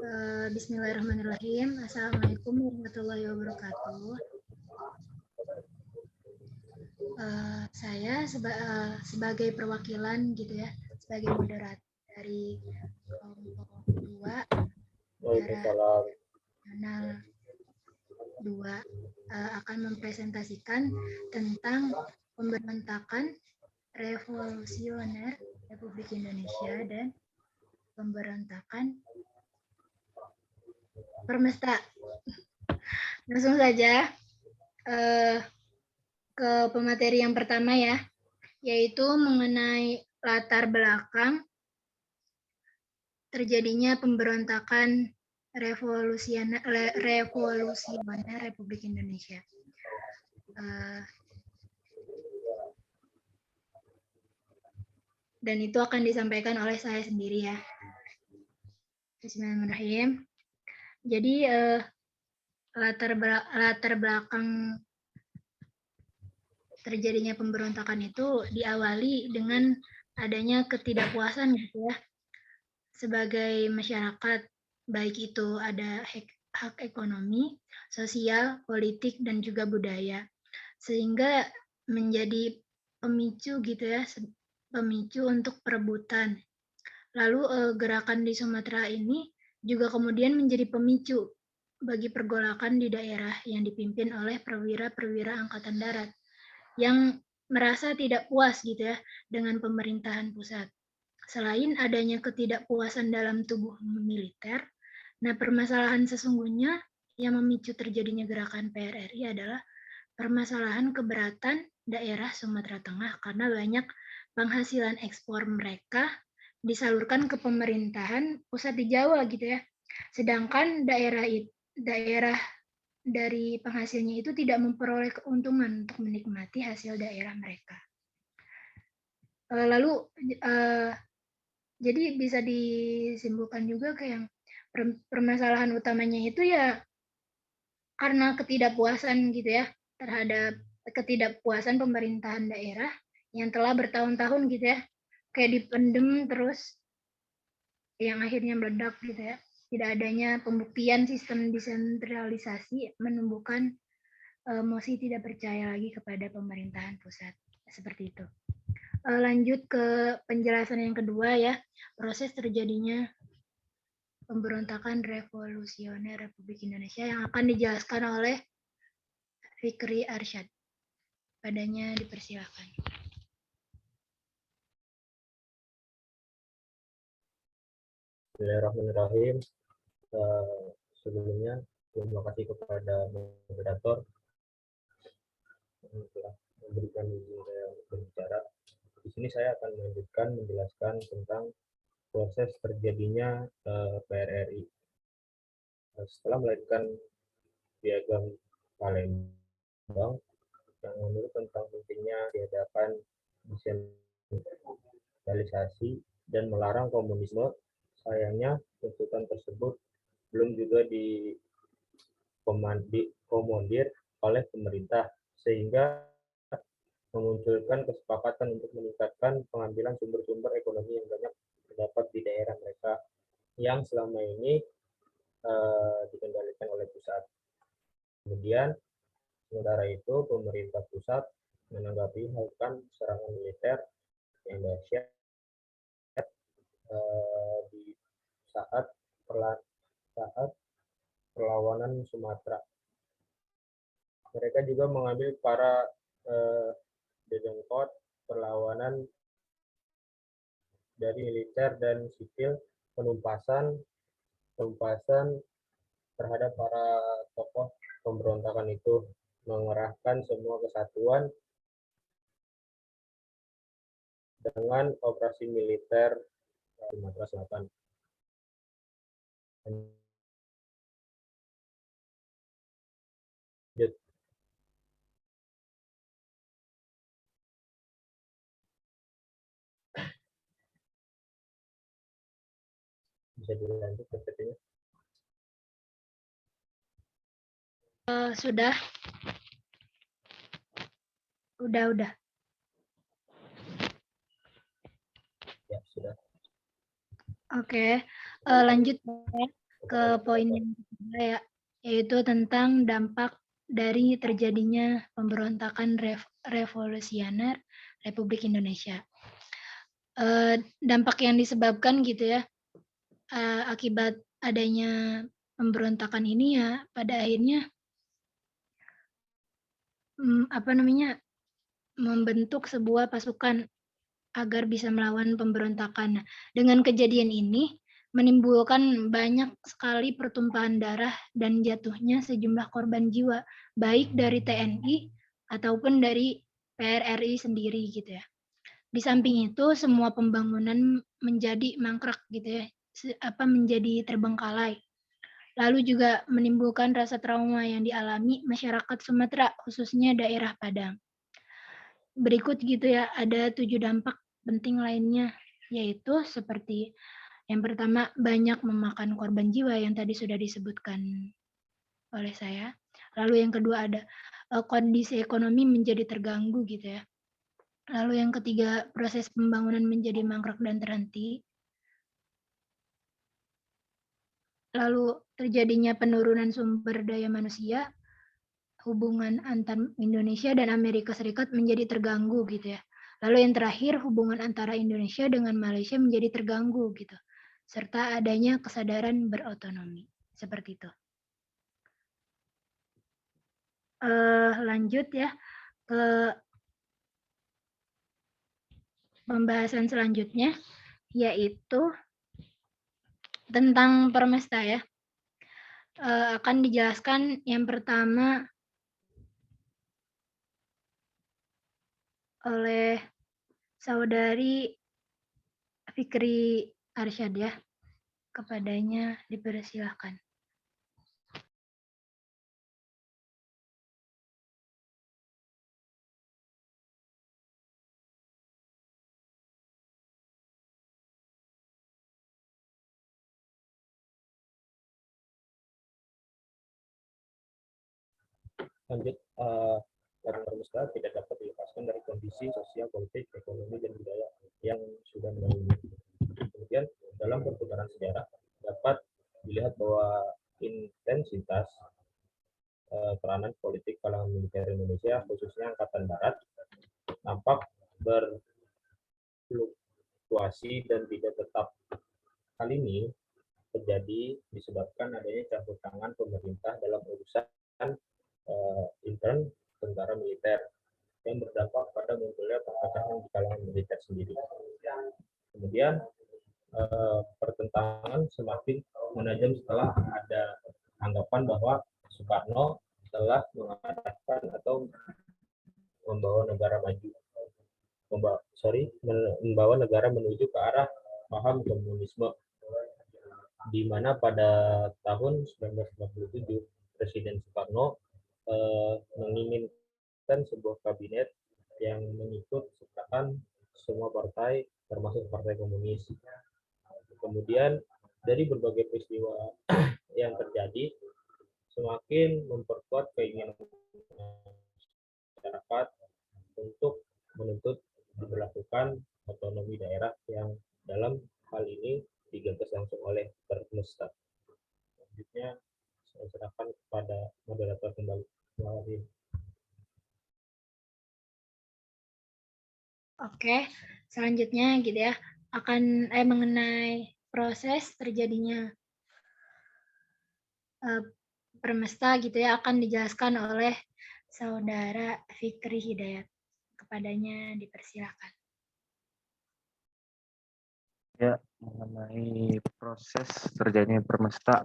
Bismillahirrahmanirrahim. Assalamualaikum warahmatullahi wabarakatuh. Saya sebagai perwakilan gitu ya, sebagai moderator dari kelompok 2 Nasional 2 akan mempresentasikan tentang pemberontakan revolusioner Republik Indonesia dan pemberontakan Permesta. Langsung saja ke pemateri yang pertama ya, yaitu mengenai latar belakang terjadinya pemberontakan revolusioner Republik Indonesia. Dan itu akan disampaikan oleh saya sendiri ya. Bismillahirrahmanirrahim. Jadi latar belakang terjadinya pemberontakan itu diawali dengan adanya ketidakpuasan gitu ya, sebagai masyarakat, baik itu ada hak ekonomi, sosial, politik, dan juga budaya, sehingga menjadi pemicu gitu ya, pemicu untuk perebutan. Lalu gerakan di Sumatera ini juga kemudian menjadi pemicu bagi pergolakan di daerah yang dipimpin oleh perwira-perwira Angkatan Darat yang merasa tidak puas gitu ya dengan pemerintahan pusat. Selain adanya ketidakpuasan dalam tubuh militer, nah permasalahan sesungguhnya yang memicu terjadinya gerakan PRRI adalah permasalahan keberatan daerah Sumatera Tengah karena banyak penghasilan ekspor mereka disalurkan ke pemerintahan pusat di Jawa gitu ya. Sedangkan daerah dari penghasilnya itu tidak memperoleh keuntungan untuk menikmati hasil daerah mereka. Lalu jadi bisa disimpulkan juga ke yang permasalahan utamanya itu ya karena ketidakpuasan gitu ya terhadap ketidakpuasan pemerintahan daerah yang telah bertahun-tahun gitu ya kayak dipendem terus yang akhirnya meledak gitu ya. Tidak adanya pembuktian sistem desentralisasi menumbuhkan emosi tidak percaya lagi kepada pemerintahan pusat. Seperti itu. Lanjut ke penjelasan yang kedua ya, proses terjadinya pemberontakan revolusioner Republik Indonesia yang akan dijelaskan oleh Fikri Arsyad. Padanya dipersilakan. Bismillahirrahmanirrahim. Sebelumnya terima kasih kepada moderator yang telah memberikan izin saya untuk berbicara. Di sini saya akan melanjutkan menjelaskan tentang proses terjadinya PRRI. Setelah melahirkan piagam Palembang yang menurut tentang pentingnya tiadakan desentralisasi dan melarang komunisme, sayangnya tuntutan tersebut belum juga dikomodir oleh pemerintah, sehingga memunculkan kesepakatan untuk meningkatkan pengambilan sumber-sumber ekonomi yang banyak terdapat di daerah mereka yang selama ini dikendalikan oleh pusat. Kemudian, sementara itu pemerintah pusat menanggapi hal serangan militer yang dahsyat di saat perlawanan Sumatera. Mereka juga mengambil para dedengkot perlawanan dari militer dan sipil, penumpasan terhadap para tokoh pemberontakan itu, mengerahkan semua kesatuan dengan operasi militer Sumatera Selatan. Bisa dilanjut PPT-nya. Sudah. Udah. Ya, sudah. Oke, lanjut ya. ke poin yang ketiga ya, yaitu tentang dampak dari terjadinya pemberontakan revolusioner Republik Indonesia. Dampak yang disebabkan gitu ya, akibat adanya pemberontakan ini ya pada akhirnya membentuk sebuah pasukan agar bisa melawan pemberontakan. Dengan kejadian ini menimbulkan banyak sekali pertumpahan darah dan jatuhnya sejumlah korban jiwa, baik dari TNI ataupun dari PRRI sendiri gitu ya. Di samping itu semua pembangunan menjadi mangkrak gitu ya, menjadi terbengkalai. Lalu juga menimbulkan rasa trauma yang dialami masyarakat Sumatera, khususnya daerah Padang. Berikut gitu ya, ada 7 dampak penting lainnya, yaitu seperti yang pertama, banyak memakan korban jiwa yang tadi sudah disebutkan oleh saya. Lalu yang kedua ada kondisi ekonomi menjadi terganggu gitu ya. Lalu yang ketiga, proses pembangunan menjadi mangkrak dan terhenti. Lalu terjadinya penurunan sumber daya manusia, hubungan antar Indonesia dan Amerika Serikat menjadi terganggu gitu ya. Lalu yang terakhir, hubungan antara Indonesia dengan Malaysia menjadi terganggu gitu. Serta adanya kesadaran berotonomi. Seperti itu. Lanjut ya ke pembahasan selanjutnya, yaitu tentang Permesta ya. Akan dijelaskan yang pertama oleh saudari Fikri Arsyad ya. Kepadanya dipersilahkan. Lanjut, orang Permesta tidak dapat dilepaskan dari kondisi sosial, politik, ekonomi, dan budaya yang sudah melalui. Kemudian dalam perputaran sejarah dapat dilihat bahwa intensitas peranan politik kalangan militer Indonesia, khususnya Angkatan Darat, nampak berfluktuasi dan tidak tetap. Hal ini terjadi disebabkan adanya campur tangan pemerintah dalam urusan intern tentara militer yang berdampak pada munculnya perpecahan di kalangan militer sendiri. Kemudian pertentangan semakin menajam setelah ada anggapan bahwa Soekarno telah mengarahkan atau membawa negara membawa negara menuju ke arah paham komunisme, di mana pada tahun 1957 Presiden Soekarno menginginkan sebuah kabinet yang mengikut sertakan semua partai termasuk Partai Komunis. Kemudian dari berbagai peristiwa yang terjadi semakin memperkuat keinginan masyarakat untuk menuntut diberlakukan otonomi daerah yang dalam hal ini digagas langsung oleh Permesta. Selanjutnya saya serahkan kepada moderator kembali. Oke, selanjutnya gitu ya, akan mengenai proses terjadinya Permesta gitu ya, akan dijelaskan oleh saudara Fikri Hidayat. Kepadanya dipersilakan. Ya, mengenai proses terjadinya Permesta.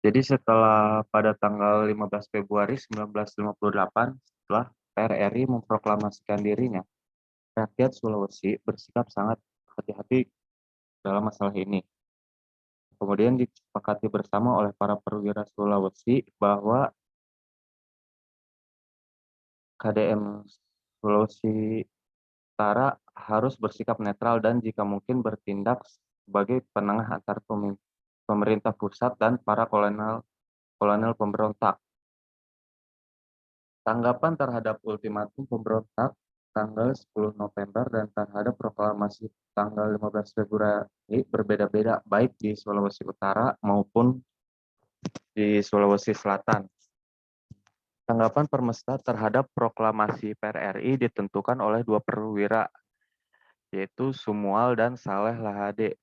Jadi setelah pada tanggal 15 Februari 1958, setelah PRRI memproklamasikan dirinya, rakyat Sulawesi bersikap sangat hati-hati dalam masalah ini. Kemudian disepakati bersama oleh para perwira Sulawesi bahwa KDM Sulawesi Utara harus bersikap netral dan jika mungkin bertindak sebagai penengah antar pemerintah pusat dan para kolonel pemberontak. Tanggapan terhadap ultimatum pemberontak tanggal 10 November dan terhadap proklamasi tanggal 15 Februari berbeda-beda, baik di Sulawesi Utara maupun di Sulawesi Selatan. Tanggapan Permesta terhadap proklamasi PRRI ditentukan oleh dua perwira, yaitu Sumual dan Saleh Lahade.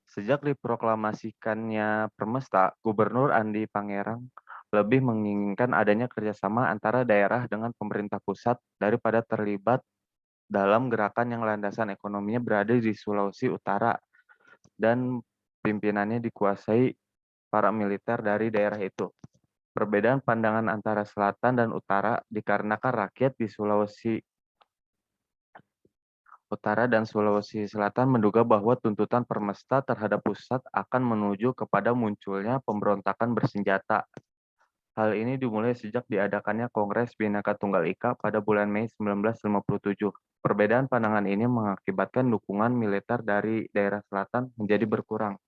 Sejak diproklamasikannya Permesta, Gubernur Andi Pangerang lebih menginginkan adanya kerjasama antara daerah dengan pemerintah pusat daripada terlibat dalam gerakan yang landasan ekonominya berada di Sulawesi Utara dan pimpinannya dikuasai para militer dari daerah itu. Perbedaan pandangan antara selatan dan utara dikarenakan rakyat di Sulawesi Utara dan Sulawesi Selatan menduga bahwa tuntutan Permesta terhadap pusat akan menuju kepada munculnya pemberontakan bersenjata. Hal ini dimulai sejak diadakannya Kongres Bhinneka Tunggal Ika pada bulan Mei 1957. Perbedaan pandangan ini mengakibatkan dukungan militer dari daerah selatan menjadi berkurang.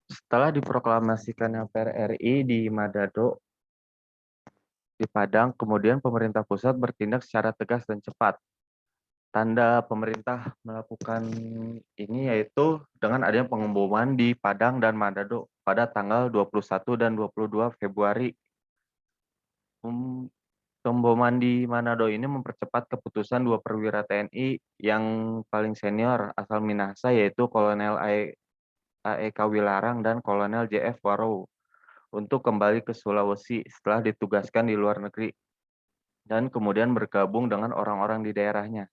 Setelah diproklamasikannya PRRI di Manado, di Padang, kemudian pemerintah pusat bertindak secara tegas dan cepat. Tanda pemerintah melakukan ini yaitu dengan adanya pengeboman di Padang dan Manado pada tanggal 21 dan 22 Februari. Pemboman di Manado ini mempercepat keputusan dua perwira TNI yang paling senior asal Minahasa, yaitu Kolonel AEK Wilarang dan Kolonel JF Warou, untuk kembali ke Sulawesi setelah ditugaskan di luar negeri dan kemudian bergabung dengan orang-orang di daerahnya.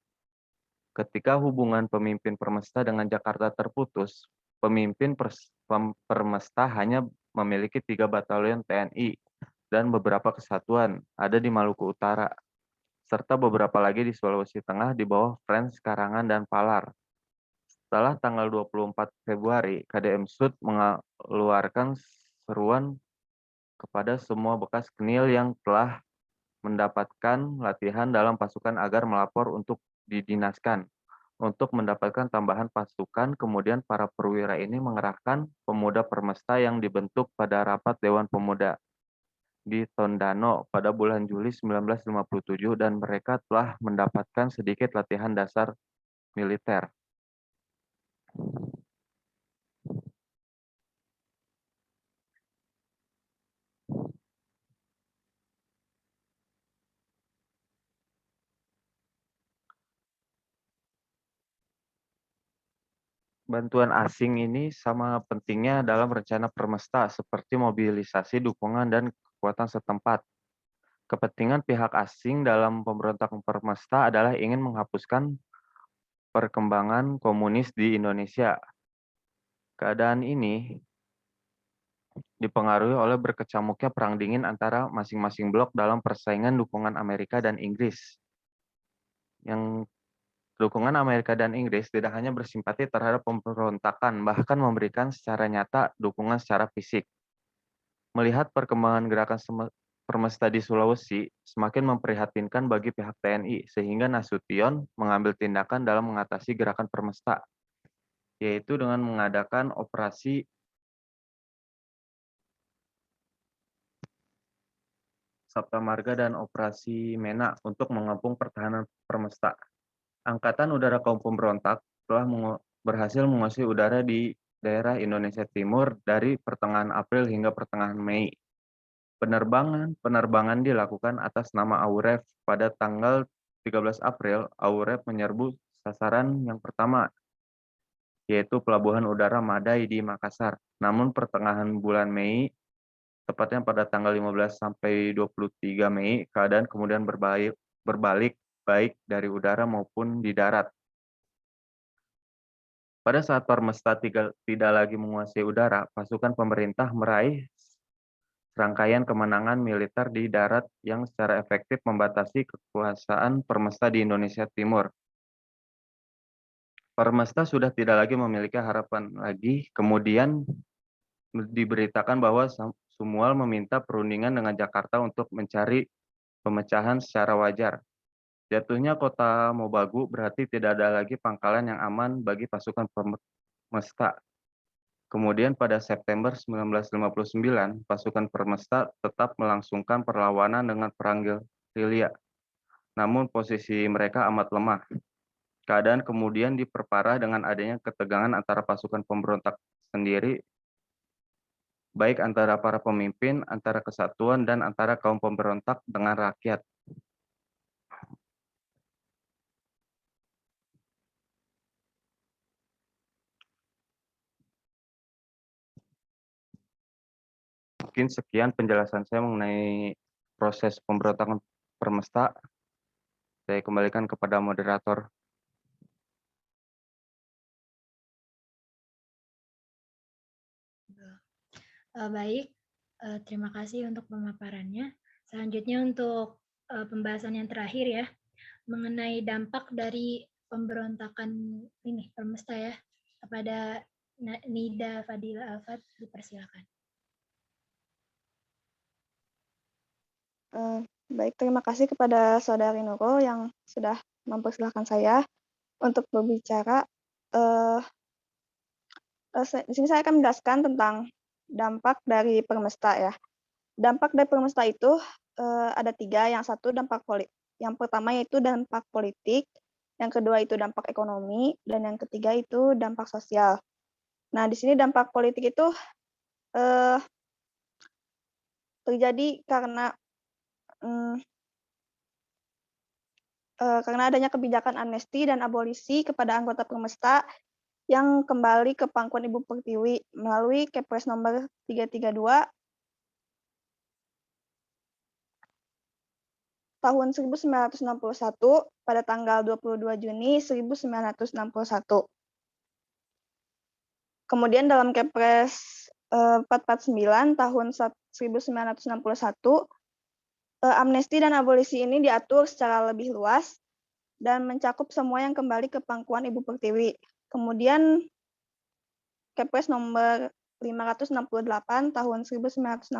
Ketika hubungan pemimpin Permesta dengan Jakarta terputus, pemimpin Permesta hanya memiliki 3 batalion TNI dan beberapa kesatuan ada di Maluku Utara, serta beberapa lagi di Sulawesi Tengah di bawah Frans Karangan dan Palar. Setelah tanggal 24 Februari, KDM Sud mengeluarkan seruan kepada semua bekas kenil yang telah mendapatkan latihan dalam pasukan agar melapor untuk didinaskan. Untuk mendapatkan tambahan pasukan, kemudian para perwira ini mengerahkan pemuda Permesta yang dibentuk pada rapat Dewan Pemuda di Tondano pada bulan Juli 1957 dan mereka telah mendapatkan sedikit latihan dasar militer. Bantuan asing ini sama pentingnya dalam rencana Permesta seperti mobilisasi dukungan dan kekuatan setempat. Kepentingan pihak asing dalam pemberontakan Permesta adalah ingin menghapuskan perkembangan komunis di Indonesia. Keadaan ini dipengaruhi oleh berkecamuknya perang dingin antara masing-masing blok dalam persaingan dukungan Amerika dan Inggris. Yang dukungan Amerika dan Inggris tidak hanya bersimpati terhadap pemberontakan, bahkan memberikan secara nyata dukungan secara fisik. Melihat perkembangan gerakan Permesta di Sulawesi semakin memprihatinkan bagi pihak TNI, sehingga Nasution mengambil tindakan dalam mengatasi gerakan Permesta, yaitu dengan mengadakan operasi Sabta Marga dan operasi Mena untuk mengepung pertahanan Permesta. Angkatan Udara kaum pemberontak telah berhasil menguasai udara di daerah Indonesia Timur dari pertengahan April hingga pertengahan Mei. Penerbangan dilakukan atas nama AUREF. Pada tanggal 13 April, AUREF menyerbu sasaran yang pertama, yaitu Pelabuhan Udara Madai di Makassar. Namun pertengahan bulan Mei, tepatnya pada tanggal 15 sampai 23 Mei, keadaan kemudian berbalik baik dari udara maupun di darat. Pada saat Permesta tidak lagi menguasai udara, pasukan pemerintah meraih rangkaian kemenangan militer di darat yang secara efektif membatasi kekuasaan Permesta di Indonesia Timur. Permesta sudah tidak lagi memiliki harapan lagi, kemudian diberitakan bahwa Sumual meminta perundingan dengan Jakarta untuk mencari pemecahan secara wajar. Jatuhnya kota Mobagu berarti tidak ada lagi pangkalan yang aman bagi pasukan Permesta. Kemudian pada September 1959, pasukan Permesta tetap melangsungkan perlawanan dengan perang gerilya. Namun posisi mereka amat lemah. Keadaan kemudian diperparah dengan adanya ketegangan antara pasukan pemberontak sendiri, baik antara para pemimpin, antara kesatuan, dan antara kaum pemberontak dengan rakyat. Mungkin sekian penjelasan saya mengenai proses pemberontakan Permesta. Saya kembalikan kepada moderator. Baik, terima kasih untuk pemaparannya. Selanjutnya untuk pembahasan yang terakhir ya, mengenai dampak dari pemberontakan ini Permesta ya, kepada Nida Fadila Alfat, dipersilakan. Baik, terima kasih kepada Saudari Nurul yang sudah mempersilahkan saya untuk berbicara. Di sini saya akan menjelaskan tentang dampak dari Permesta ya. Dampak dari Permesta itu ada 3. Yang satu dampak politik. Yang pertama yaitu dampak politik, yang kedua itu dampak ekonomi, dan yang ketiga itu dampak sosial. Nah, di sini dampak politik itu terjadi karena adanya kebijakan amnesti dan abolisi kepada anggota Permesta yang kembali ke pangkuan Ibu Pertiwi melalui Kepres nomor 332 tahun 1961 pada tanggal 22 Juni 1961. Kemudian dalam Kepres 449 tahun 1961, amnesti dan abolisi ini diatur secara lebih luas dan mencakup semua yang kembali ke pangkuan Ibu Pertiwi. Kemudian Kepres nomor 568 tahun 1961,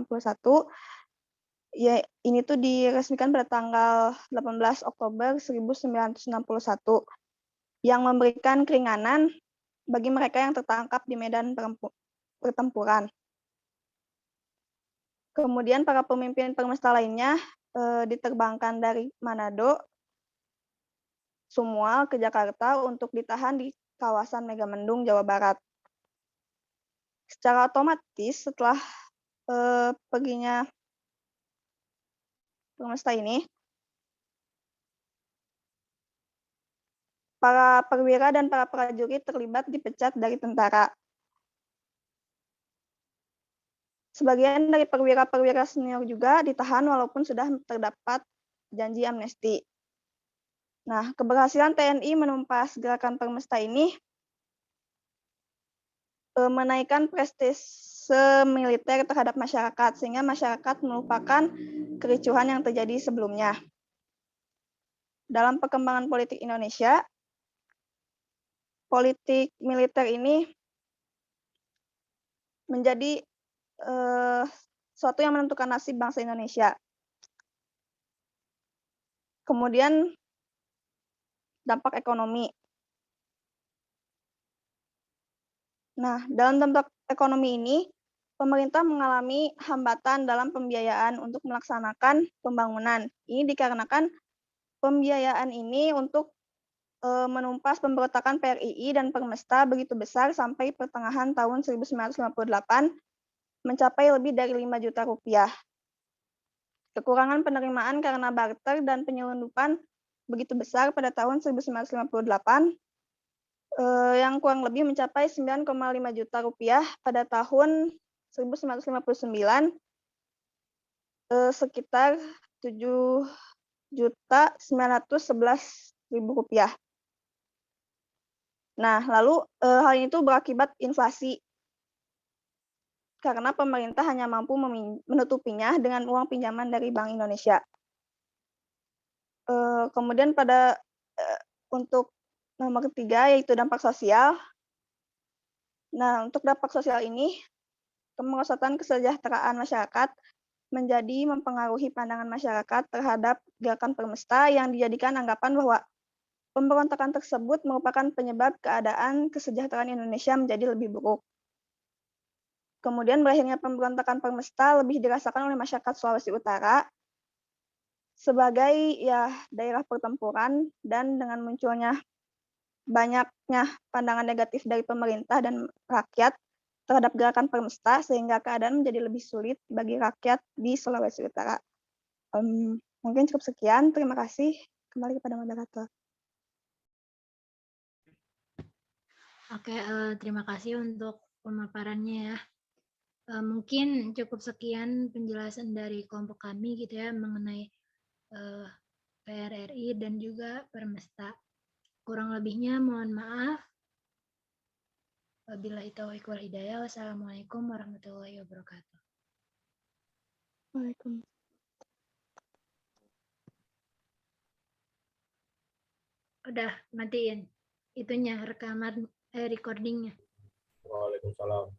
ya ini tuh diresmikan pada tanggal 18 Oktober 1961 yang memberikan keringanan bagi mereka yang tertangkap di medan pertempuran. Kemudian para pemimpin Permesta lainnya diterbangkan dari Manado semua ke Jakarta untuk ditahan di kawasan Megamendung, Jawa Barat. Secara otomatis setelah perginya Permesta ini, para perwira dan para prajurit terlibat dipecat dari tentara. Sebagian dari perwira-perwira senior juga ditahan walaupun sudah terdapat janji amnesti. Nah, keberhasilan TNI menumpas gerakan Permesta ini menaikkan prestise militer terhadap masyarakat, sehingga masyarakat melupakan kericuhan yang terjadi sebelumnya. Dalam perkembangan politik Indonesia, politik militer ini menjadi suatu yang menentukan nasib bangsa Indonesia. Kemudian dampak ekonomi. Nah, dalam dampak ekonomi ini, pemerintah mengalami hambatan dalam pembiayaan untuk melaksanakan pembangunan. Ini dikarenakan pembiayaan ini untuk menumpas pemberontakan PRII dan Permesta begitu besar sampai pertengahan tahun 1958 mencapai lebih dari 5 juta rupiah. Kekurangan penerimaan karena barter dan penyelundupan begitu besar pada tahun 1958 yang kurang lebih mencapai 9,5 juta rupiah pada tahun 1959 sekitar 7.911.000 rupiah. Nah, lalu hal itu berakibat inflasi karena pemerintah hanya mampu menutupinya dengan uang pinjaman dari Bank Indonesia. Kemudian pada untuk nomor 3 yaitu dampak sosial. Nah, untuk dampak sosial ini, kemerosotan kesejahteraan masyarakat menjadi mempengaruhi pandangan masyarakat terhadap gerakan Permesta yang dijadikan anggapan bahwa pemberontakan tersebut merupakan penyebab keadaan kesejahteraan Indonesia menjadi lebih buruk. Kemudian berakhirnya pemberontakan Permesta lebih dirasakan oleh masyarakat Sulawesi Utara sebagai ya daerah pertempuran, dan dengan munculnya banyaknya pandangan negatif dari pemerintah dan rakyat terhadap gerakan Permesta, sehingga keadaan menjadi lebih sulit bagi rakyat di Sulawesi Utara. Mungkin cukup sekian, terima kasih. Kembali kepada moderator. Oke, terima kasih untuk pemaparannya ya. Mungkin cukup sekian penjelasan dari kelompok kami gitu ya mengenai PRRI dan juga Permesta. Kurang lebihnya mohon maaf. Wabillahi taufiq wal hidayah. Wassalamualaikum warahmatullahi wabarakatuh. Waalaikumsalam. Udah matiin itunya rekaman recordingnya. Waalaikumsalam.